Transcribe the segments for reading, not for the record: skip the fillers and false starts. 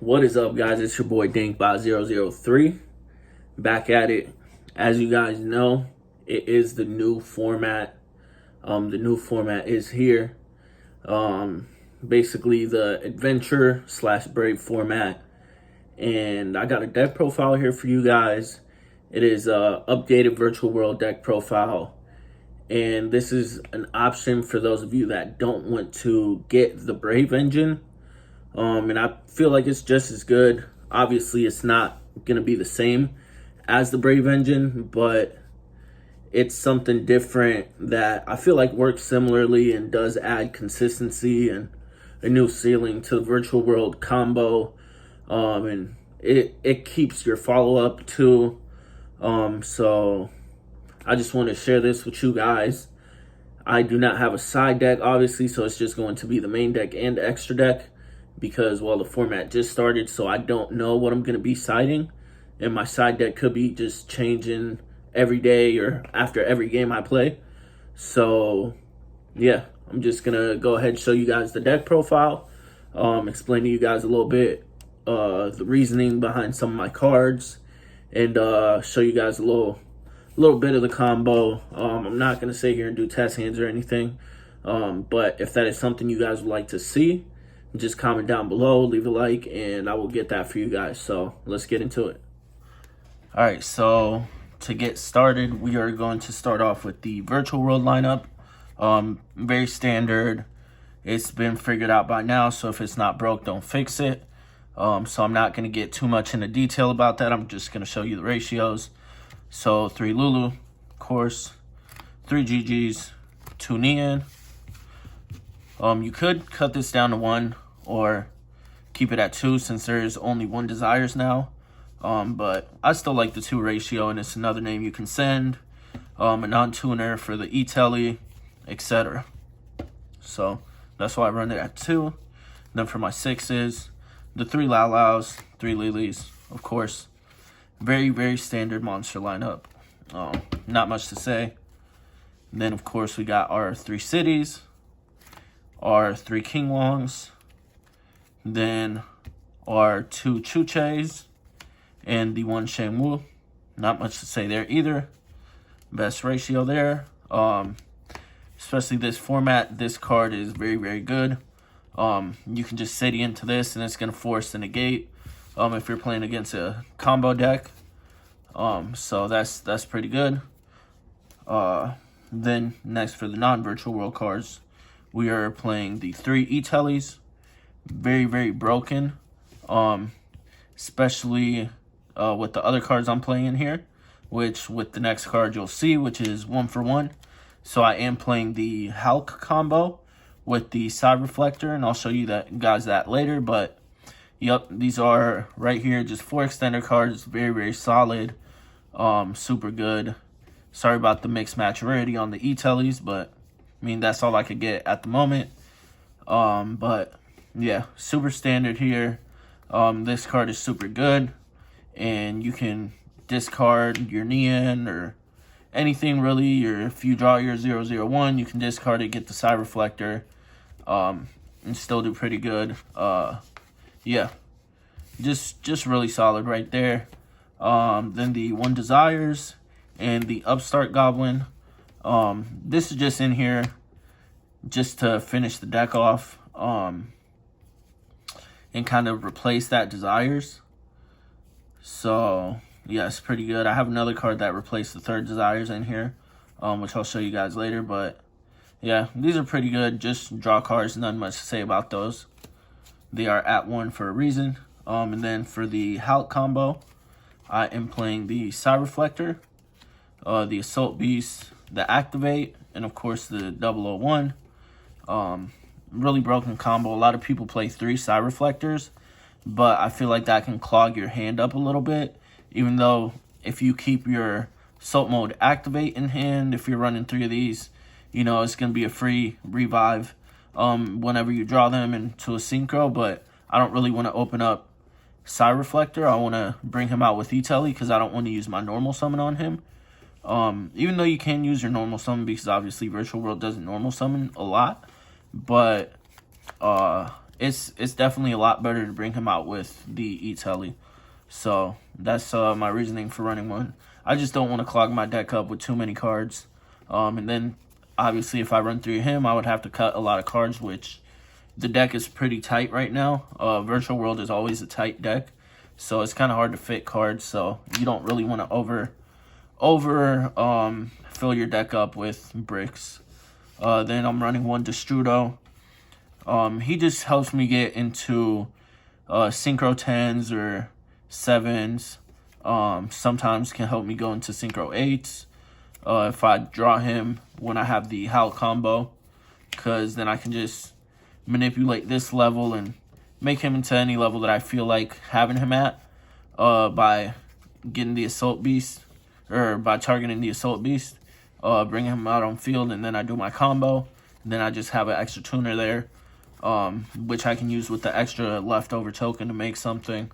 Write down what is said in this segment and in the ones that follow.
What is up, guys? It's your boy Dinkbot003 back at it. As you guys know, it is the new format. The new format is here. Basically the adventure / brave format. And I got a deck profile here for you guys. It is a updated virtual world deck profile. And this is an option for those of you that don't want to get the Brave engine. And I feel like it's just as good. Obviously, it's not going to be the same as the Brave engine, but it's something different that I feel like works similarly and does add consistency and a new ceiling to the virtual world combo. And it keeps your follow-up too. So I just want to share this with you guys. I do not have a side deck, obviously, so it's just going to be the main deck and the extra deck. Because, well, the format just started, so I don't know what I'm going to be siding. And my side deck could be just changing every day or after every game I play. So, yeah, I'm just going to go ahead and show you guys the deck profile. Explain to you guys a little bit the reasoning behind some of my cards. And show you guys a little bit of the combo. I'm not going to sit here and do test hands or anything. But if that is something you guys would like to see, just comment down below, leave a like, and I will get that for you guys. So let's get into it. All right, so to get started, we are going to start off with the virtual world lineup. Very standard. It's been figured out by now, so if it's not broke, don't fix it. So I'm not going to get too much into detail about that. I'm just going to show you the ratios. So 3 Lulu, of course, 3 GGs, 2 Neon. You could cut this down to 1 or keep it at 2 since there is only 1 Desires now. But I still like the 2 ratio, and it's another name you can send. A non-tuner for the E-Telly, etc. So that's why I run it at 2. Then for my 6s, the 3 Laus, 3 Lilies, of course. Very, very standard monster lineup. Not much to say. And then, of course, we got our 3 cities, our 3 King Longs, then our 2 Chuches, and the 1 Shangwu. Not much to say there either. Best ratio there. Especially this format, this card is very, very good. You can just city into this, and it's going to force the negate if you're playing against a combo deck. So that's pretty good. Then next for the non-virtual world cards, we are playing the 3 E-Tellys. Very, very broken. Especially with the other cards I'm playing in here. Which with the next card you'll see, which is 1 for 1. So I am playing the Hulk combo with the Side Reflector. And I'll show you that later. But, yep, these are right here. Just 4 extender cards. Very, very solid. Super good. Sorry about the mixed match rarity on the E-Tellys, but I mean, that's all I could get at the moment. But yeah, super standard here. This card is super good, and you can discard your Neon or anything really, or if you draw your 001, you can discard it, get the Side Reflector, and still do pretty good. Yeah, just really solid right there. Then the 1 Desires and the Upstart Goblin. This is just in here just to finish the deck off and kind of replace that Desires. So, yeah, it's pretty good. I have another card that replaced the 3rd Desires in here, which I'll show you guys later. But, yeah, these are pretty good. Just draw cards, not much to say about those. They are at 1 for a reason. And then for the Hulk combo, I am playing the Side Reflector, the Assault Beast, the Activate, and of course the 001. Really broken combo. A lot of people play 3 Side Reflectors, but I feel like that can clog your hand up a little bit. Even though if you keep your Assault Mode Activate in hand, if you're running 3 of these, you know, it's going to be a free revive whenever you draw them into a synchro. But I don't really want to open up Side Reflector. I want to bring him out with E-Telly because I don't want to use my normal summon on him. Even though you can use your normal summon because obviously Virtual World doesn't normal summon a lot. But it's definitely a lot better to bring him out with the E-Telly. So that's my reasoning for running one. I just don't want to clog my deck up with too many cards. And then obviously if I run through him, I would have to cut a lot of cards, which the deck is pretty tight right now. Virtual World is always a tight deck, so it's kind of hard to fit cards. So you don't really want to fill your deck up with bricks. Then I'm running one Destrudo. He just helps me get into synchro 10s or 7s. Sometimes can help me go into synchro 8s if I draw him when I have the Howl combo, because then I can just manipulate this level and make him into any level that I feel like having him at by getting the Assault Beast, or by targeting the Assault Beast, bringing him out on field, and then I do my combo. And then I just have an extra tuner there, which I can use with the extra leftover token to make something.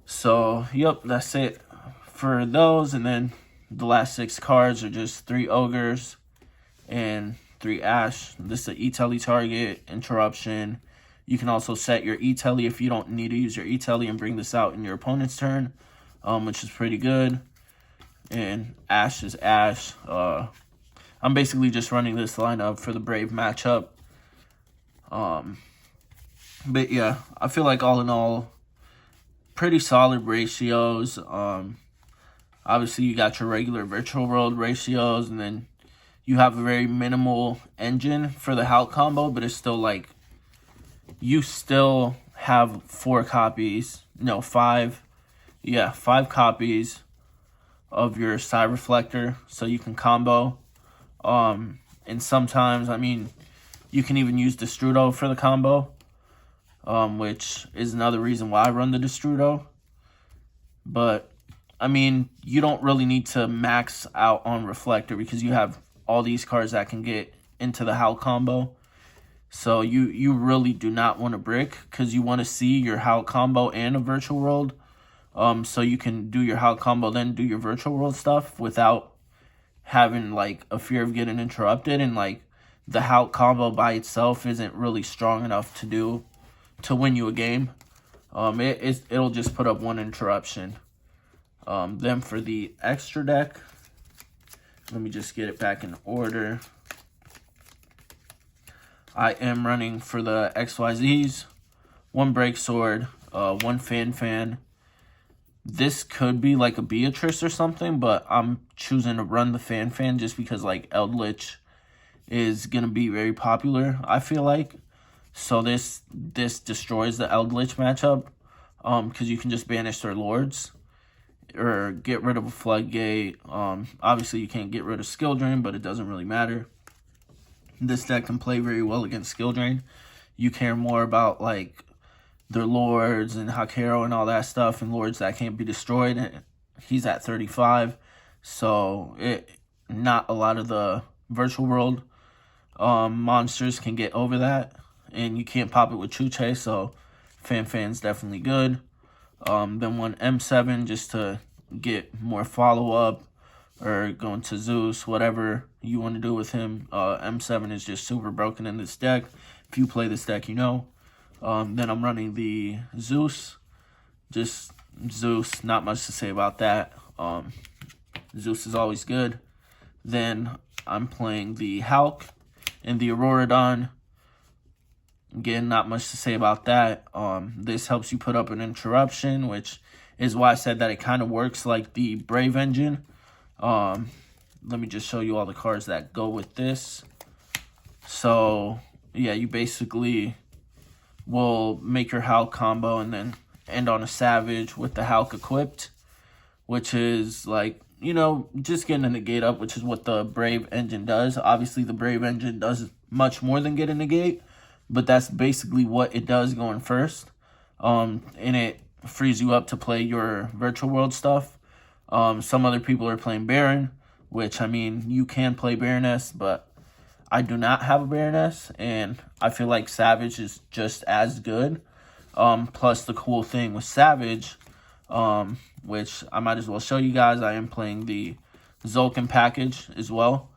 So, yep, that's it for those. And then the last 6 cards are just 3 Ogres and 3 Ash. This is an E-Telly target, interruption. You can also set your E-Telly if you don't need to use your E-Telly and bring this out in your opponent's turn, which is pretty good. And Ash is Ash. I'm basically just running this lineup for the Brave matchup. But yeah, I feel like all in all, pretty solid ratios. Obviously you got your regular Virtual World ratios, and then you have a very minimal engine for the Howl combo, but it's still like, you still have 5 copies of your Side Reflector, so you can combo. And sometimes, I mean, you can even use Destrudo for the combo, which is another reason why I run the Destrudo. But, I mean, you don't really need to max out on Reflector because you have all these cards that can get into the Howl combo. So you really do not want to brick, because you want to see your Howl combo and a Virtual World. So you can do your Howl combo, then do your Virtual World stuff without having like a fear of getting interrupted. And like the Howl combo by itself isn't really strong enough to win you a game. It'll just put up 1 interruption. Then for the extra deck, let me just get it back in order. I am running for the XYZs, 1 Break Sword, 1 Fan. This could be like a Beatrice or something, but I'm choosing to run the Fan just because like Eldritch is going to be very popular, I feel like. So this destroys the Eldritch matchup, because you can just banish their lords or get rid of a Floodgate. Obviously you can't get rid of Skill Drain, but it doesn't really matter. This deck can play very well against Skill Drain. You care more about like their lords and Hakero and all that stuff, and lords that can't be destroyed. He's at 35, so not a lot of the Virtual World monsters can get over that, and you can't pop it with Chuche, so Fan's definitely good. Then 1 M7 just to get more follow-up, or go into Zeus, whatever you want to do with him. M7 is just super broken in this deck. If you play this deck, you know. Then I'm running the Zeus. Just Zeus, not much to say about that. Zeus is always good. Then I'm playing the Hulk and the Auroradon. Again, not much to say about that. This helps you put up an interruption, which is why I said that it kind of works like the Brave engine. Let me just show you all the cards that go with this. So, yeah, you basically will make your Hulk combo and then end on a Savage with the Hulk equipped, which is like, you know, just getting a negate up, which is what the Brave engine does. Obviously, the Brave engine does much more than get a negate, but that's basically what it does going first. And it frees you up to play your Virtual World stuff. Some other people are playing Baron, which, I mean, you can play Baroness, but I do not have a Baroness, and I feel like Savage is just as good. Plus, the cool thing with Savage, which I might as well show you guys, I am playing the Zulkin package as well.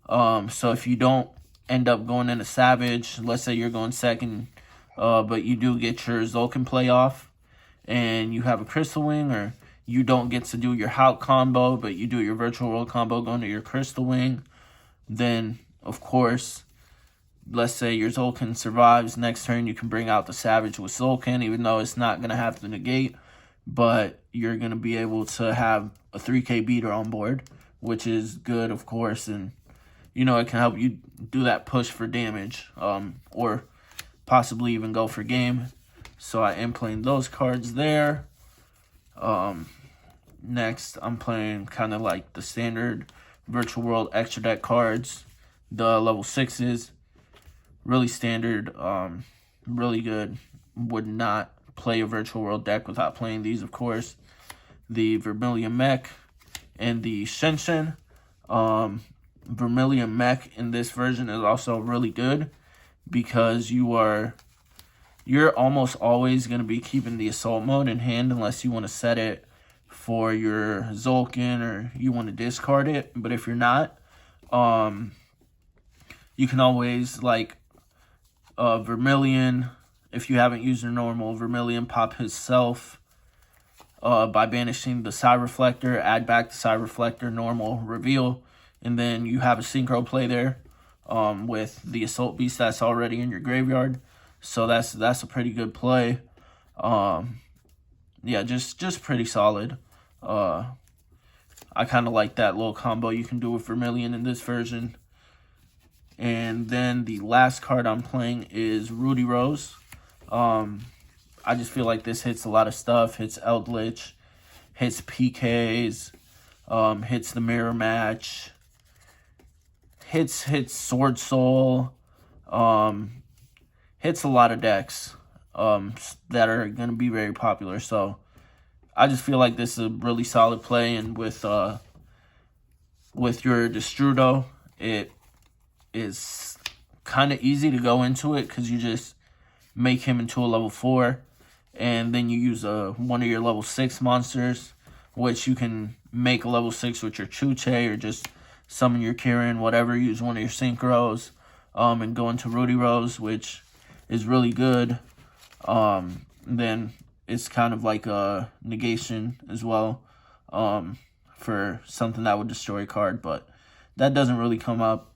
So if you don't end up going in a Savage, let's say you're going second, but you do get your Zulkin play off, and you have a Crystal Wing, or you don't get to do your Hulk combo, but you do your Virtual World combo going to your Crystal Wing, then, of course, let's say your Zulkin survives. Next turn, you can bring out the Savage with Zulkin, even though it's not going to have to negate, but you're going to be able to have a 3K beater on board, which is good, of course, and, you know, it can help you do that push for damage, or possibly even go for game. So I am playing those cards there. Next, I'm playing kind of like the standard Virtual World extra deck cards, the level 6s. Really standard, really good. Would not play a Virtual World deck without playing these, of course. The Vermilion Mech and the Shenshin. Vermilion Mech in this version is also really good because you're almost always going to be keeping the Assault mode in hand unless you want to set it for your Zulkin or you want to discard it. But if you're not, you can always, like, Vermilion, if you haven't used your normal, Vermilion pop himself by banishing the Side Reflector, add back the Side Reflector, normal, reveal, and then you have a Synchro play there with the Assault Beast that's already in your graveyard. So that's a pretty good play. Yeah, just pretty solid. I kind of like that little combo you can do with Vermilion in this version. And then the last card I'm playing is Rudy Rose. I just feel like this hits a lot of stuff. Hits Eldritch, hits PKs, hits the Mirror Match, hits Sword Soul, hits a lot of decks that are going to be very popular. So I just feel like this is a really solid play. And with your Destrudo, it is kind of easy to go into it because you just make him into a level 4, and then you use one of your level 6 monsters, which you can make a level 6 with your Chuche or just summon your Kirin, whatever. Use one of your Synchros and go into Rudy Rose, which is really good. Then it's kind of like a negation as well for something that would destroy a card, but that doesn't really come up.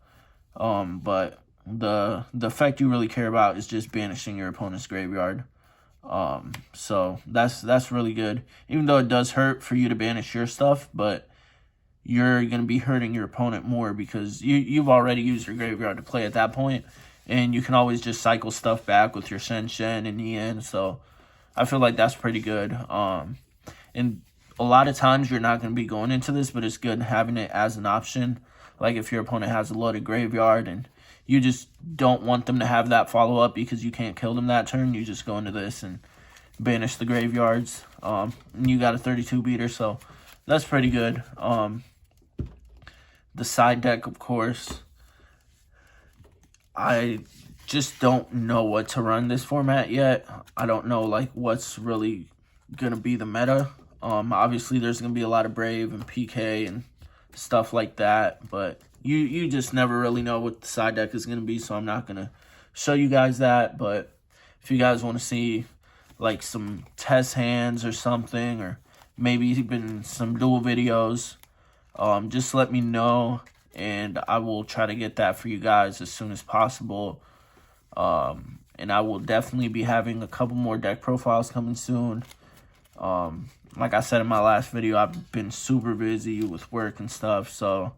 But the effect you really care about is just banishing your opponent's graveyard. So that's really good. Even though it does hurt for you to banish your stuff, but you're going to be hurting your opponent more because you've already used your graveyard to play at that point, and you can always just cycle stuff back with your Shen Shen and Nian. So I feel like that's pretty good. And a lot of times you're not going to be going into this, but it's good having it as an option. Like if your opponent has a loaded graveyard and you just don't want them to have that follow-up because you can't kill them that turn, you just go into this and banish the graveyards. And you got a 32 beater, so that's pretty good. The side deck, of course, I just don't know what to run this format yet. I don't know like what's really going to be the meta. Obviously, there's going to be a lot of Brave and PK and stuff like that, but you just never really know what the side deck is going to be, so I'm not going to show you guys that. But if you guys want to see like some test hands or something, or maybe even some duel videos, just let me know, and I will try to get that for you guys as soon as possible. And I will definitely be having a couple more deck profiles coming soon. Like I said in my last video, I've been super busy with work and stuff, so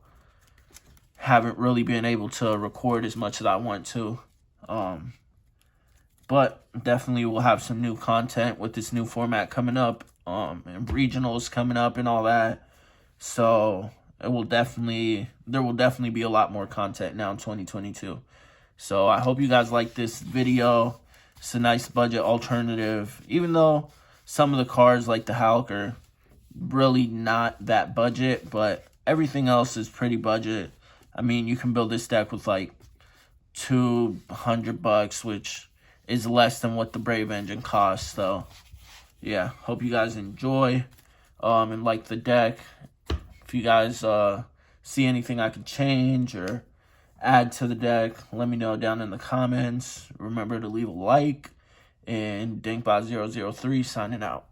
haven't really been able to record as much as I want to. But definitely we'll have some new content with this new format coming up, and regionals coming up and all that. So there will definitely be a lot more content now in 2022. So I hope you guys like this video. It's a nice budget alternative, even though some of the cards like the Hulk are really not that budget, but everything else is pretty budget. I mean, you can build this deck with like $200, which is less than what the Brave Engine costs. So yeah, hope you guys enjoy and like the deck. If you guys see anything I can change or add to the deck, let me know down in the comments. Remember to leave a like. And Dinkbot003 signing out.